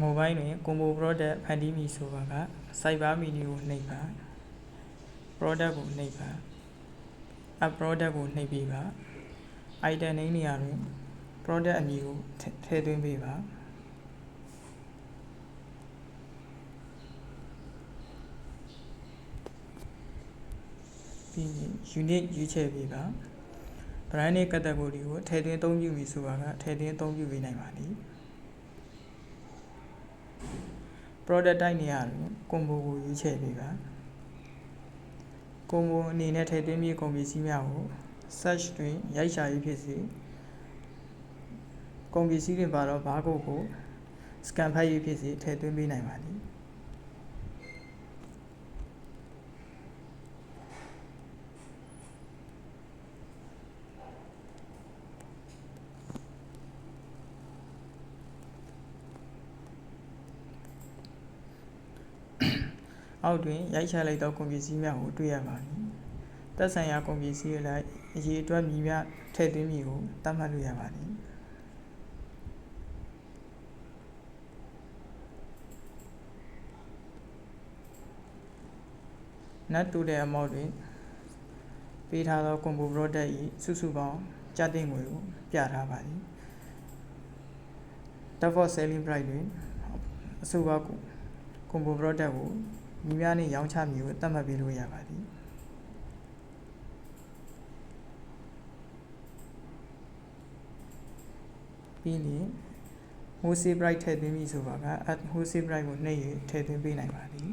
mobile တွင် combo product ဖန်တီးမည်ဆိုပါက cyber menu ကိုနှိပ်ပါ product ကိုနှိပ်ပါ app product ကိုနှိပ်ပေးပါ item name နေရာတွင် product အမည်ကိုထည့်သွင်းပေးပါပြီးရင် unit ရွေးချယ်ပေးပါ brand name category ကိုထည့်သွင်းအသုံးပြုမည်ဆိုပါကထည့်သွင်းအသုံးပြုပေးနိုင်ပါသည် product type နေရာတွင် combo ကိုရွေးချယ်ပေးပါ combo အနေနဲ့ထည့်သွင်းမည့်ကုန်ပစ္စည်းများကို search တွင်ရိုက်ရှာရေးဖြစ်စေကုန်ပစ္စည်းတွင်ပါသော barcode ကို scan ဖတ်ရေးဖြစ်စေထည့်သွင်းပေးနိုင်ပါသည်အောက်တွင်ရိုက်ချလိုက်သောကုန်ပစ္စည်းများကိုတွေ့ရပါသည်သက်ဆိုင်ရာကုန်ပစ္စည်းအလိုက်အရေအတွက်မည်များထည့်သွင်းမည်ကိုသတ်မှတ်လို့ရပါသည်net total amount တွင်ပေးထားသော combo product ၏ စုစုပေါင်းကျသင့်ငွေကိုပြထားပါသည် default selling price တွင်အဆိုပါ combo product ကိုမည်များနှင့်ရောင်းချမည်ကိုသတ်မှတ်ပေးလို့ရပါသည်ပြီးရင် wholesale price ထည့်သွင်းမည်ဆိုပါက add wholesale price ကိုနှိပ်၍ထည့်သွင်းပေးနိုင်ပါသည်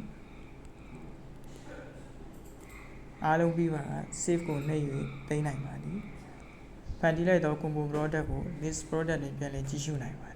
အားလုံးပြီးပါက save ကိုနှိပ်၍သိမ်းနိုင်ပါသည်ဖန်တီးလိုက်သော combo product ကို list product တွင်ပြန်လည်ကြည့်ရှုနိုင်ပါ